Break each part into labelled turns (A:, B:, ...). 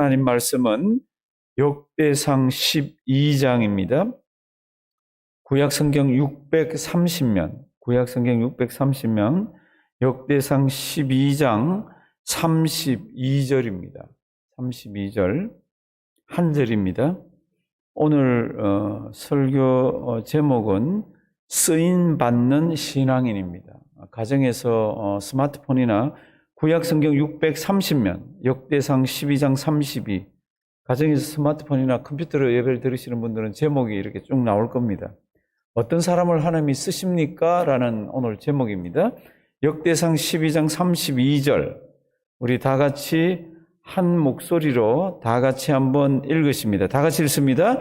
A: 하나님 말씀은 역대상 12장입니다. 구약성경 630면, 역대상 12장 32절입니다. 32절 한 절입니다. 오늘 설교 제목은 쓰임받는 신앙인입니다. 가정에서 스마트폰이나 구약성경 630면, 역대상 12장 32, 가정에서 스마트폰이나 컴퓨터로 예배를 들으시는 분들은 제목이 이렇게 쭉 나올 겁니다. 어떤 사람을 하나님이 쓰십니까? 라는 오늘 제목입니다. 역대상 12장 32절, 우리 다 같이 한 목소리로 다 같이 한번 읽으십니다. 다 같이 읽습니다.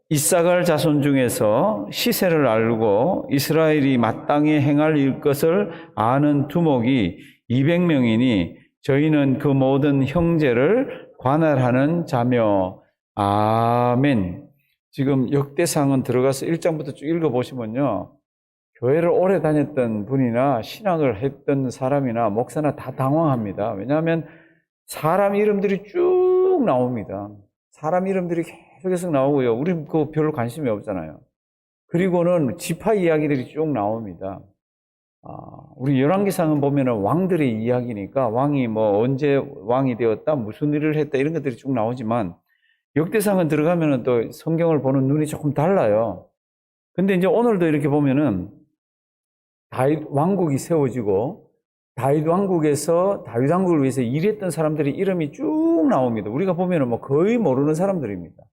A: 이사갈 자손 중에서 시세를 알고 이스라엘이 마땅히 행할 일 것을 아는 두목이 200명이니 저희는 그 모든 형제를 관할하는 자며. 아멘. 지금 역대상은 들어가서 1장부터 쭉 읽어보시면요, 교회를 오래 다녔던 분이나 신앙을 했던 사람이나 목사나 다 당황합니다. 왜냐하면 사람 이름들이 쭉 나옵니다. 사람 이름들이 계속해서 나오고요. 우리 그거 별로 관심이 없잖아요. 그리고는 지파 이야기들이 쭉 나옵니다. 우리 열왕기상은 보면은 왕들의 이야기니까 왕이 뭐 언제 왕이 되었다, 무슨 일을 했다, 이런 것들이 쭉 나오지만 역대상은 들어가면은 또 성경을 보는 눈이 조금 달라요. 근데 이제 오늘도 이렇게 보면은 다윗 왕국이 세워지고 다윗 왕국에서 다윗 왕국을 위해서 일했던 사람들이 이름이 쭉 나옵니다. 우리가 보면은 뭐 거의 모르는 사람들입니다.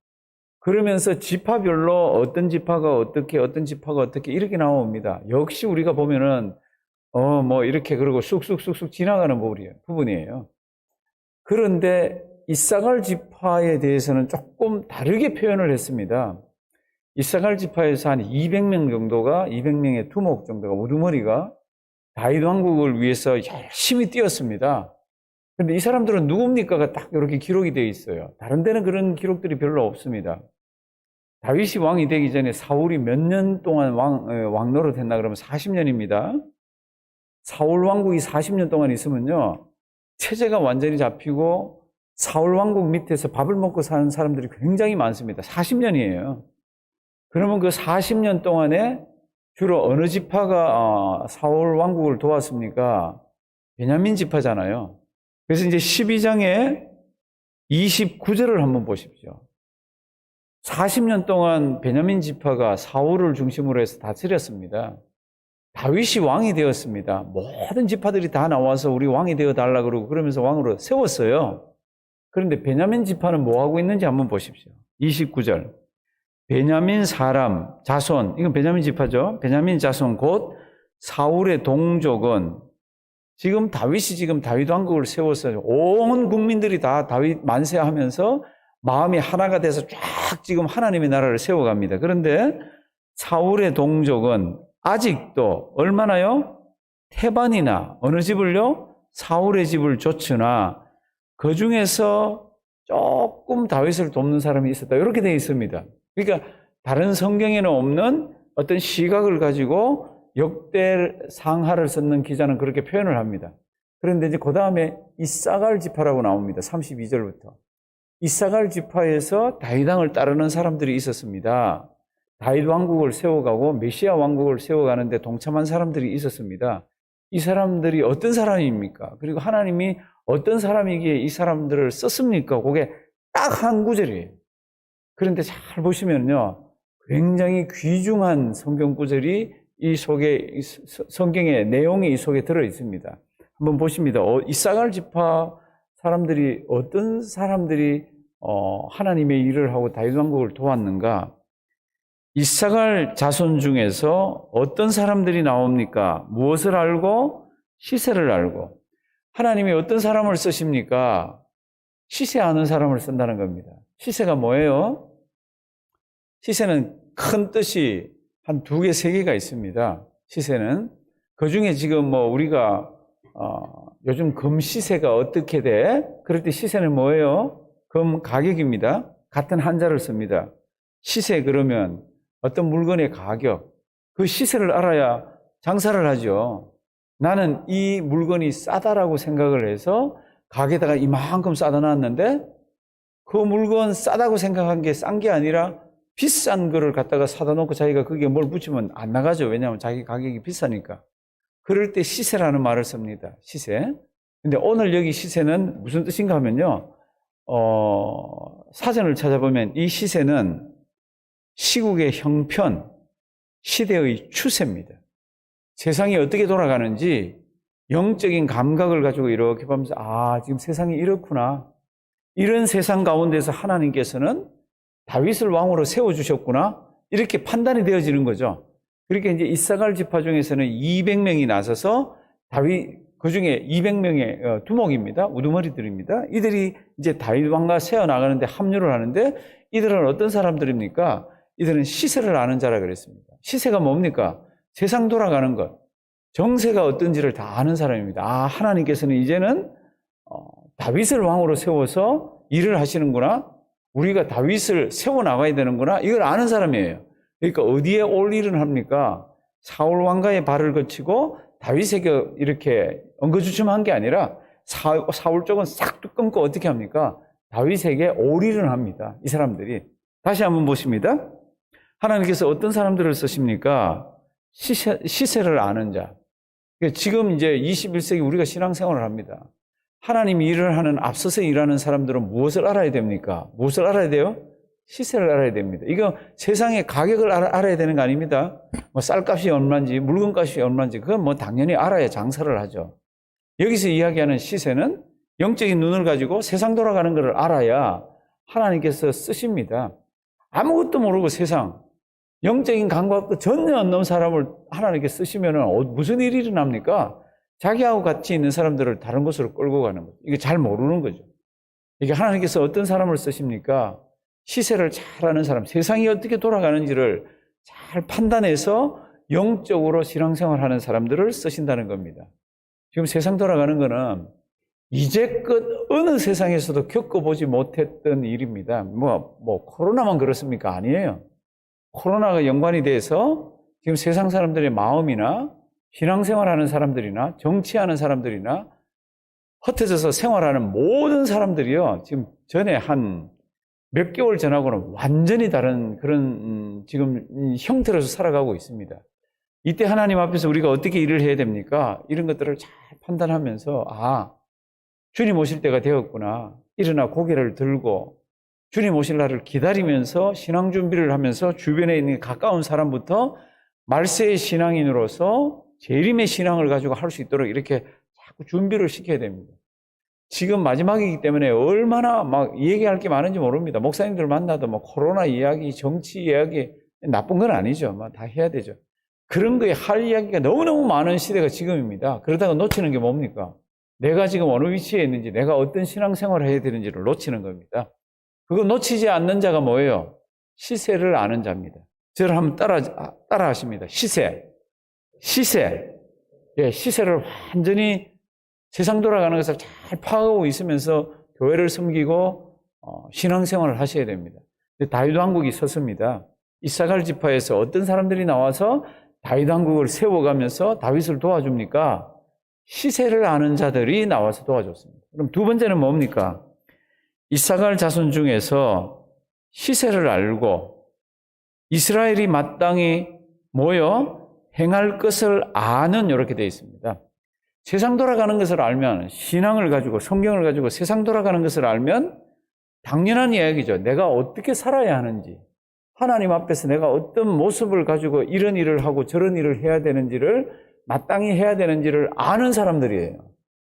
A: 그러면서 지파별로 어떤 지파가 어떻게, 어떤 지파가 어떻게 이렇게 나옵니다. 역시 우리가 보면은 뭐 이렇게 그러고 쑥쑥쑥쑥 지나가는 부분이에요. 그런데 이사갈 지파에 대해서는 조금 다르게 표현을 했습니다. 이사갈 지파에서 한 200명 정도가, 200명의 두목 정도가, 우두머리가 다윗 왕국을 위해서 열심히 뛰었습니다. 그런데 이 사람들은 누굽니까가 딱 이렇게 기록이 되어 있어요. 다른 데는 그런 기록들이 별로 없습니다. 다윗이 왕이 되기 전에 사울이 몇 년 동안 왕노릇 했나 그러면 40년입니다. 사울 왕국이 40년 동안 있으면요, 체제가 완전히 잡히고 사울 왕국 밑에서 밥을 먹고 사는 사람들이 굉장히 많습니다. 40년이에요. 그러면 그 40년 동안에 주로 어느 지파가 사울 왕국을 도왔습니까? 베냐민 지파잖아요. 그래서 이제 12장에 29절을 한번 보십시오. 40년 동안 베냐민 지파가 사울을 중심으로 해서 다스렸습니다. 다윗이 왕이 되었습니다. 모든 지파들이 다 나와서 우리 왕이 되어달라 그러고 그러면서 왕으로 세웠어요. 그런데 베냐민 지파는 뭐 하고 있는지 한번 보십시오. 29절. 베냐민 사람, 자손, 이건 베냐민 지파죠. 베냐민 자손 곧 사울의 동족은 지금 다윗이 다윗 왕국을 세웠어요. 온 국민들이 다 다윗 만세하면서 마음이 하나가 돼서 쫙 지금 하나님의 나라를 세워갑니다. 그런데 사울의 동족은 아직도 얼마나요? 태반이나 어느 집을요? 사울의 집을 좇으나 그 중에서 조금 다윗을 돕는 사람이 있었다. 이렇게 되어 있습니다. 그러니까 다른 성경에는 없는 어떤 시각을 가지고 역대상하를 쓰는 기자는 그렇게 표현을 합니다. 그런데 이제 그 다음에 이사갈 지파라고 나옵니다. 32절부터. 이사갈 지파에서 다윗 왕을 따르는 사람들이 있었습니다. 다윗 왕국을 세워가고 메시아 왕국을 세워가는데 동참한 사람들이 있었습니다. 이 사람들이 어떤 사람입니까? 그리고 하나님이 어떤 사람이기에 이 사람들을 썼습니까? 그게 딱 한 구절이에요. 그런데 잘 보시면요, 굉장히 귀중한 성경 구절이 이 속에, 성경의 내용이 이 속에 들어 있습니다. 한번 보십니다. 이사갈 지파 사람들이 어떤 사람들이 하나님의 일을 하고 다윗 왕국을 도왔는가? 이사갈 자손 중에서 어떤 사람들이 나옵니까? 무엇을 알고? 시세를 알고. 하나님이 어떤 사람을 쓰십니까? 시세 아는 사람을 쓴다는 겁니다. 시세가 뭐예요? 시세는 큰 뜻이 한 2개, 3개가 있습니다. 시세는. 그 중에 지금 뭐 우리가 요즘 금 시세가 어떻게 돼? 그럴 때 시세는 뭐예요? 금 가격입니다. 같은 한자를 씁니다. 시세 그러면 어떤 물건의 가격, 그 시세를 알아야 장사를 하죠. 나는 이 물건이 싸다라고 생각을 해서 가게다가 이만큼 싸다 놨는데 그 물건 싸다고 생각한 게 싼 게 아니라 비싼 거를 갖다가 사다 놓고 자기가 거기에 뭘 붙이면 안 나가죠. 왜냐하면 자기 가격이 비싸니까. 그럴 때 시세라는 말을 씁니다. 시세. 근데 오늘 여기 시세는 무슨 뜻인가 하면요. 사전을 찾아보면 이 시세는 시국의 형편, 시대의 추세입니다. 세상이 어떻게 돌아가는지 영적인 감각을 가지고 이렇게 보면서 지금 세상이 이렇구나. 이런 세상 가운데서 하나님께서는 다윗을 왕으로 세워주셨구나. 이렇게 판단이 되어지는 거죠. 그렇게 이제 이사갈 지파 중에서는 200명이 나서서 다윗, 그 중에 200명의 두목입니다. 우두머리들입니다. 이들이 이제 다윗 왕과 세워나가는데 합류를 하는데 이들은 어떤 사람들입니까? 이들은 시세를 아는 자라 그랬습니다. 시세가 뭡니까? 세상 돌아가는 것, 정세가 어떤지를 다 아는 사람입니다. 하나님께서는 이제는 다윗을 왕으로 세워서 일을 하시는구나. 우리가 다윗을 세워나가야 되는구나. 이걸 아는 사람이에요. 그러니까 어디에 올 일은 합니까? 사울 왕가의 발을 거치고 다윗에게 이렇게 엉거주춤한 게 아니라 사울 쪽은 싹 끊고 어떻게 합니까? 다윗에게 올 일을 합니다. 이 사람들이. 다시 한번 보십니다. 하나님께서 어떤 사람들을 쓰십니까? 시세를 아는 자. 지금 이제 21세기 우리가 신앙생활을 합니다. 하나님 일을 하는 앞서서 일하는 사람들은 무엇을 알아야 됩니까? 무엇을 알아야 돼요? 시세를 알아야 됩니다. 이거 세상의 가격을 알아야 되는 거 아닙니다. 뭐 쌀값이 얼마인지 물건값이 얼마인지 그건 뭐 당연히 알아야 장사를 하죠. 여기서 이야기하는 시세는 영적인 눈을 가지고 세상 돌아가는 것을 알아야 하나님께서 쓰십니다. 아무것도 모르고 세상 영적인 감각도 전혀 안 넘은 사람을 하나님께 쓰시면 무슨 일이 일어납니까? 자기하고 같이 있는 사람들을 다른 곳으로 끌고 가는 거죠. 이게 잘 모르는 거죠. 이게 하나님께서 어떤 사람을 쓰십니까? 시세를 잘 아는 사람, 세상이 어떻게 돌아가는지를 잘 판단해서 영적으로 신앙생활하는 사람들을 쓰신다는 겁니다. 지금 세상 돌아가는 거는 이제껏 어느 세상에서도 겪어보지 못했던 일입니다. 코로나만 그렇습니까? 아니에요. 코로나가 연관이 돼서 지금 세상 사람들의 마음이나 신앙생활하는 사람들이나 정치하는 사람들이나 흩어져서 생활하는 모든 사람들이요. 지금 전에 한 몇 개월 전하고는 완전히 다른 그런 지금 형태로서 살아가고 있습니다. 이때 하나님 앞에서 우리가 어떻게 일을 해야 됩니까? 이런 것들을 잘 판단하면서 주님 오실 때가 되었구나. 일어나 고개를 들고 주님 오실 날을 기다리면서 신앙 준비를 하면서 주변에 있는 가까운 사람부터 말세의 신앙인으로서 재림의 신앙을 가지고 할 수 있도록 이렇게 자꾸 준비를 시켜야 됩니다. 지금 마지막이기 때문에 얼마나 막 얘기할 게 많은지 모릅니다. 목사님들 만나도 코로나 이야기, 정치 이야기 나쁜 건 아니죠. 다 해야 되죠. 그런 거에 할 이야기가 너무너무 많은 시대가 지금입니다. 그러다가 놓치는 게 뭡니까? 내가 지금 어느 위치에 있는지, 내가 어떤 신앙생활을 해야 되는지를 놓치는 겁니다. 그거 놓치지 않는 자가 뭐예요? 시세를 아는 자입니다. 저를 한번 따라 하십니다. 시세. 예, 시세를 완전히 세상 돌아가는 것을 잘 파악하고 있으면서 교회를 섬기고 신앙생활을 하셔야 됩니다. 다윗 왕국이 섰습니다. 이사갈 지파에서 어떤 사람들이 나와서 다윗 왕국을 세워가면서 다윗을 도와줍니까? 시세를 아는 자들이 나와서 도와줬습니다. 그럼 두 번째는 뭡니까? 이사갈 자손 중에서 시세를 알고 이스라엘이 마땅히 행할 것을 아는 이렇게 되어 있습니다. 세상 돌아가는 것을 알면 신앙을 가지고 성경을 가지고 세상 돌아가는 것을 알면 당연한 이야기죠. 내가 어떻게 살아야 하는지 하나님 앞에서 내가 어떤 모습을 가지고 이런 일을 하고 저런 일을 해야 되는지를 마땅히 해야 되는지를 아는 사람들이에요.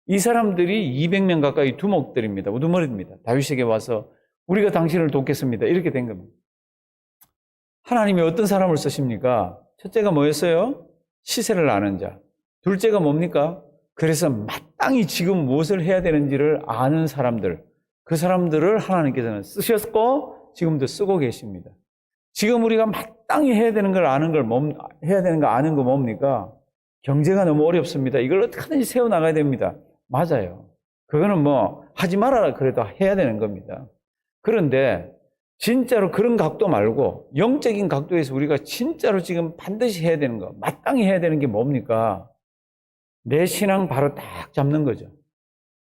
A: 이 사람들이 200명 가까이 두목들입니다. 우두머리입니다. 다윗에게 와서 우리가 당신을 돕겠습니다. 이렇게 된 겁니다. 하나님이 어떤 사람을 쓰십니까? 첫째가 뭐였어요? 시세를 아는 자. 둘째가 뭡니까? 그래서 마땅히 지금 무엇을 해야 되는지를 아는 사람들. 그 사람들을 하나님께서는 쓰셨고 지금도 쓰고 계십니다. 지금 우리가 마땅히 해야 되는 걸 아는 거 뭡니까? 경제가 너무 어렵습니다. 이걸 어떻게든지 세워나가야 됩니다. 맞아요. 그거는 하지 말아라 그래도 해야 되는 겁니다. 그런데 진짜로 그런 각도 말고 영적인 각도에서 우리가 진짜로 지금 반드시 해야 되는 거, 마땅히 해야 되는 게 뭡니까? 내 신앙 바로 딱 잡는 거죠.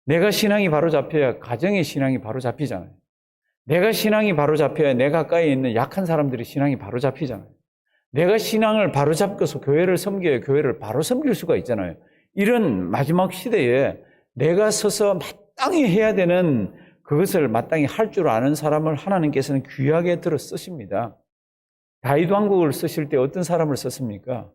A: 내가 신앙이 바로 잡혀야 가정의 신앙이 바로 잡히잖아요. 내가 신앙이 바로 잡혀야 내 가까이 있는 약한 사람들이 신앙이 바로 잡히잖아요. 내가 신앙을 바로 잡고서 교회를 섬겨야 교회를 바로 섬길 수가 있잖아요. 이런 마지막 시대에 내가 서서 마땅히 해야 되는 그것을 마땅히 할 줄 아는 사람을 하나님께서는 귀하게 들어 쓰십니다. 다윗 왕국을 쓰실 때 어떤 사람을 썼습니까?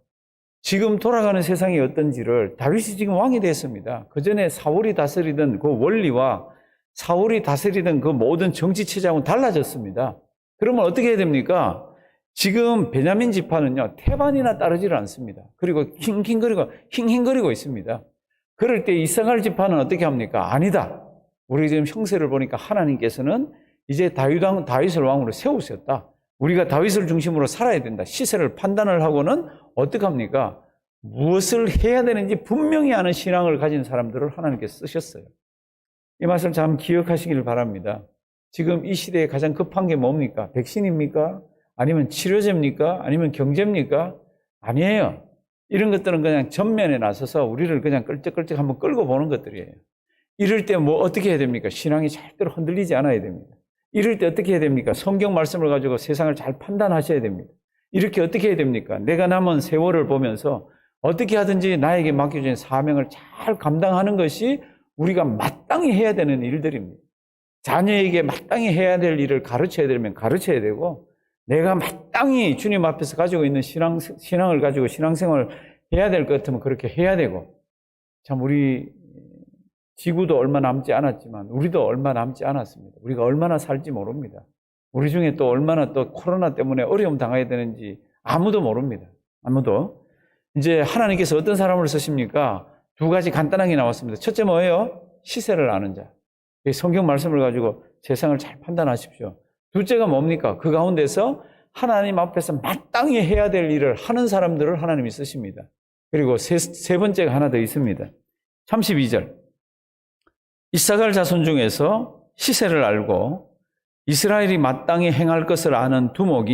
A: 지금 돌아가는 세상이 어떤지를 다윗이 지금 왕이 됐습니다. 그 전에 사울이 다스리던 그 원리와 사울이 다스리던 그 모든 정치 체제하고는 달라졌습니다. 그러면 어떻게 해야 됩니까? 지금 베냐민 지파는요, 태반이나 따르지를 않습니다. 그리고 힝힝거리고 있습니다. 그럴 때 이스라엘 지파는 어떻게 합니까? 아니다. 우리 지금 형세를 보니까 하나님께서는 이제 다윗을 왕으로 세우셨다. 우리가 다윗을 중심으로 살아야 된다. 시세를 판단을 하고는 어떻게 합니까? 무엇을 해야 되는지 분명히 아는 신앙을 가진 사람들을 하나님께서 쓰셨어요. 이 말씀 참 기억하시길 바랍니다. 지금 이 시대에 가장 급한 게 뭡니까? 백신입니까? 아니면 치료제입니까? 아니면 경제입니까? 아니에요. 이런 것들은 그냥 전면에 나서서 우리를 그냥 끌적끌적 한번 끌고 보는 것들이에요. 이럴 때 뭐 어떻게 해야 됩니까? 신앙이 절대로 흔들리지 않아야 됩니다. 이럴 때 어떻게 해야 됩니까? 성경 말씀을 가지고 세상을 잘 판단하셔야 됩니다. 이렇게 어떻게 해야 됩니까? 내가 남은 세월을 보면서 어떻게 하든지 나에게 맡겨진 사명을 잘 감당하는 것이 우리가 마땅히 해야 되는 일들입니다. 자녀에게 마땅히 해야 될 일을 가르쳐야 되면 가르쳐야 되고, 내가 마땅히 주님 앞에서 가지고 있는 신앙을 가지고 신앙생활을 해야 될 것 같으면 그렇게 해야 되고, 참 우리 지구도 얼마 남지 않았지만 우리도 얼마 남지 않았습니다. 우리가 얼마나 살지 모릅니다. 우리 중에 또 얼마나 또 코로나 때문에 어려움 당해야 되는지 아무도 모릅니다. 아무도. 이제 하나님께서 어떤 사람을 쓰십니까? 두 가지 간단하게 나왔습니다. 첫째 뭐예요? 시세를 아는 자. 성경 말씀을 가지고 세상을 잘 판단하십시오. 둘째가 뭡니까? 그 가운데서 하나님 앞에서 마땅히 해야 될 일을 하는 사람들을 하나님이 쓰십니다. 그리고 세 번째가 하나 더 있습니다. 32절. 이사갈 자손 중에서 시세를 알고 이스라엘이 마땅히 행할 것을 아는 두목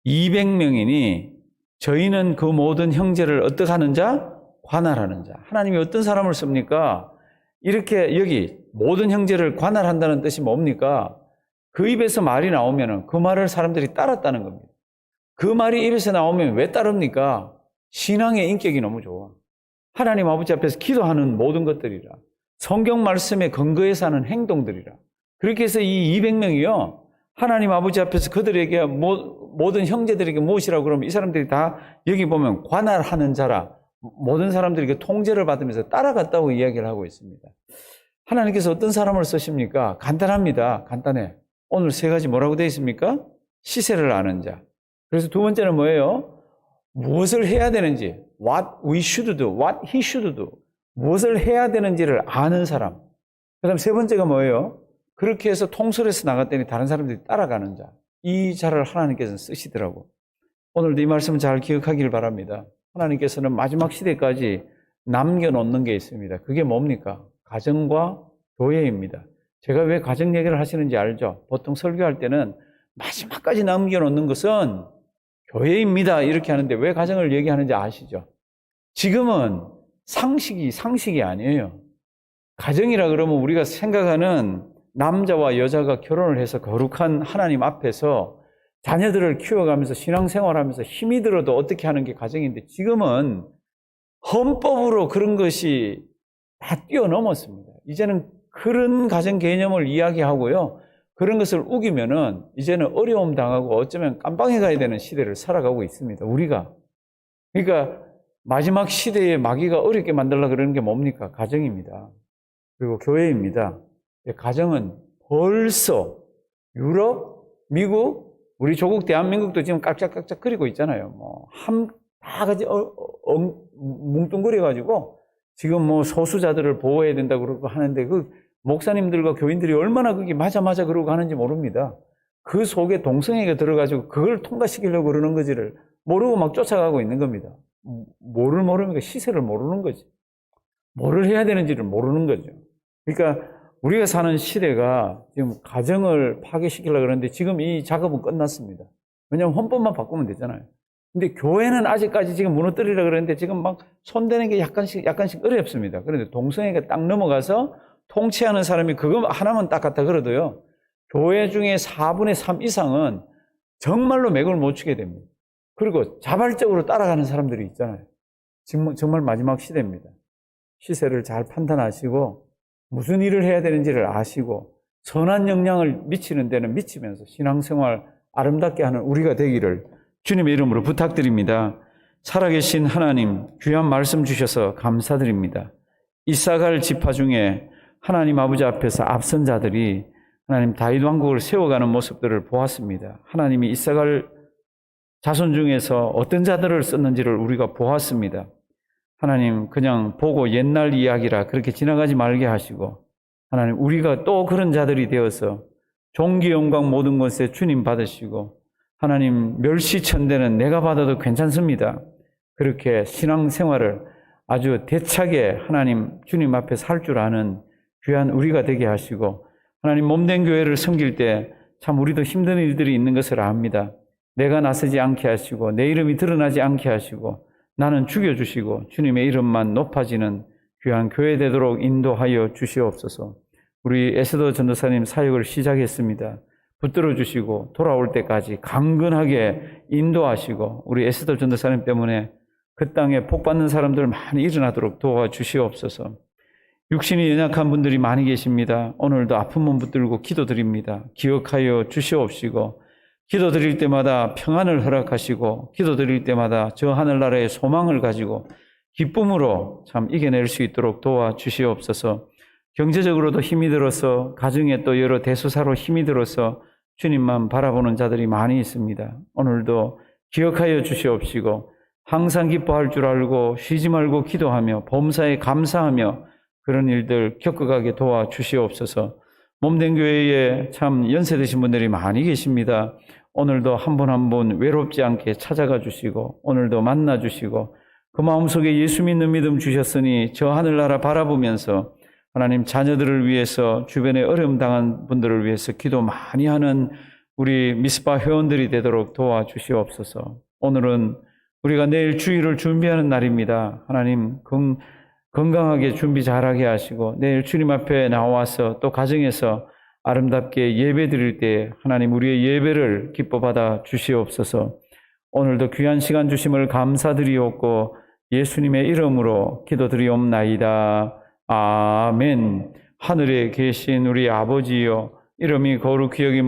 A: 200명이니 저희는 그 모든 형제를 어떻게 하는 자? 관할하는 자. 하나님이 어떤 사람을 씁니까? 이렇게 여기 모든 형제를 관할한다는 뜻이 뭡니까? 그 입에서 말이 나오면 그 말을 사람들이 따랐다는 겁니다. 그 말이 입에서 나오면 왜 따릅니까? 신앙의 인격이 너무 좋아. 하나님 아버지 앞에서 기도하는 모든 것들이라. 성경 말씀에 근거해서 하는 행동들이라. 그렇게 해서 이 200명이요. 하나님 아버지 앞에서 그들에게 모든 형제들에게 무엇이라고 그러면 이 사람들이 다 여기 보면 관할하는 자라. 모든 사람들에게 통제를 받으면서 따라갔다고 이야기를 하고 있습니다. 하나님께서 어떤 사람을 쓰십니까? 간단합니다. 간단해. 오늘 세 가지 뭐라고 되어 있습니까? 시세를 아는 자. 그래서 두 번째는 뭐예요? 무엇을 해야 되는지, what we should do, what he should do, 무엇을 해야 되는지를 아는 사람. 그 다음 세 번째가 뭐예요? 그렇게 해서 통솔해서 나갔더니 다른 사람들이 따라가는 자. 이 자를 하나님께서는 쓰시더라고. 오늘도 이 말씀을 잘 기억하길 바랍니다. 하나님께서는 마지막 시대까지 남겨놓는 게 있습니다. 그게 뭡니까? 가정과 교회입니다. 제가 왜 가정 얘기를 하시는지 알죠? 보통 설교할 때는 마지막까지 남겨놓는 것은 교회입니다. 이렇게 하는데 왜 가정을 얘기하는지 아시죠? 지금은 상식이 아니에요. 가정이라 그러면 우리가 생각하는 남자와 여자가 결혼을 해서 거룩한 하나님 앞에서 자녀들을 키워가면서 신앙생활하면서 힘이 들어도 어떻게 하는 게 가정인데, 지금은 헌법으로 그런 것이 다 뛰어넘었습니다. 이제는 그런 가정 개념을 이야기하고요. 그런 것을 우기면은 이제는 어려움 당하고 어쩌면 깜빵해 가야 되는 시대를 살아가고 있습니다. 우리가. 그러니까 마지막 시대에 마귀가 어렵게 만들려고 그러는 게 뭡니까? 가정입니다. 그리고 교회입니다. 가정은 벌써 유럽, 미국, 우리 조국 대한민국도 지금 깍짝깍짝 거리고 있잖아요. 다 같이 뭉뚱그려가지고 지금 소수자들을 보호해야 된다고 그러고 하는데, 그 목사님들과 교인들이 얼마나 그게 맞아 그러고 하는지 모릅니다. 그 속에 동성애가 들어가지고 그걸 통과시키려고 그러는 거지를 모르고 막 쫓아가고 있는 겁니다. 뭐를 모르니까 시세를 모르는 거지. 뭐를 해야 되는지를 모르는 거죠. 그러니까 우리가 사는 시대가 지금 가정을 파괴시키려고 그러는데 지금 이 작업은 끝났습니다. 왜냐하면 헌법만 바꾸면 되잖아요. 근데 교회는 아직까지 지금 무너뜨리려고 그러는데 지금 막 손대는 게 약간씩 어렵습니다. 그런데 동성애가 딱 넘어가서 통치하는 사람이 그거 하나만 딱 갖다 걸어도요, 교회 중에 4분의 3 이상은 정말로 맥을 못 추게 됩니다. 그리고 자발적으로 따라가는 사람들이 있잖아요. 지금 정말 마지막 시대입니다. 시세를 잘 판단하시고 무슨 일을 해야 되는지를 아시고 선한 영향을 미치는 데는 미치면서 신앙생활 아름답게 하는 우리가 되기를 주님의 이름으로 부탁드립니다. 살아계신 하나님, 귀한 말씀 주셔서 감사드립니다. 이사갈 지파 중에 하나님 아버지 앞에서 앞선 자들이 하나님 다윗 왕국을 세워가는 모습들을 보았습니다. 하나님이 이사갈 자손 중에서 어떤 자들을 썼는지를 우리가 보았습니다. 하나님, 그냥 보고 옛날 이야기라 그렇게 지나가지 말게 하시고, 하나님, 우리가 또 그런 자들이 되어서 존귀 영광 모든 것에 주님 받으시고, 하나님, 멸시천대는 내가 받아도 괜찮습니다. 그렇게 신앙생활을 아주 대차게 하나님 주님 앞에 살 줄 아는 귀한 우리가 되게 하시고, 하나님 몸된 교회를 섬길 때 참 우리도 힘든 일들이 있는 것을 압니다. 내가 나서지 않게 하시고 내 이름이 드러나지 않게 하시고 나는 죽여주시고 주님의 이름만 높아지는 귀한 교회 되도록 인도하여 주시옵소서. 우리 에스더 전도사님 사역을 시작했습니다. 붙들어 주시고 돌아올 때까지 강건하게 인도하시고 우리 에스더 전도사님 때문에 그 땅에 복받는 사람들 많이 일어나도록 도와주시옵소서. 육신이 연약한 분들이 많이 계십니다. 오늘도 아픈 몸 붙들고 기도드립니다. 기억하여 주시옵시고 기도드릴 때마다 평안을 허락하시고 기도드릴 때마다 저 하늘나라의 소망을 가지고 기쁨으로 참 이겨낼 수 있도록 도와주시옵소서. 경제적으로도 힘이 들어서 가정에 또 여러 대소사로 힘이 들어서 주님만 바라보는 자들이 많이 있습니다. 오늘도 기억하여 주시옵시고 항상 기뻐할 줄 알고 쉬지 말고 기도하며 범사에 감사하며 그런 일들 겪어가게 도와주시옵소서. 몸된 교회에 참 연세드신 분들이 많이 계십니다. 오늘도 한 분 한 분 외롭지 않게 찾아가 주시고 오늘도 만나 주시고 그 마음속에 예수 믿는 믿음 주셨으니 저 하늘나라 바라보면서 하나님 자녀들을 위해서 주변에 어려움 당한 분들을 위해서 기도 많이 하는 우리 미스바 회원들이 되도록 도와주시옵소서. 오늘은 우리가 내일 주일을 준비하는 날입니다. 하나님 건강하게 준비 잘하게 하시고 내일 주님 앞에 나와서 또 가정에서 아름답게 예배 드릴 때 하나님 우리의 예배를 기뻐 받아 주시옵소서. 오늘도 귀한 시간 주심을 감사드리옵고 예수님의 이름으로 기도드리옵나이다. 아멘. 하늘에 계신 우리 아버지여 이름이 거룩히 여김을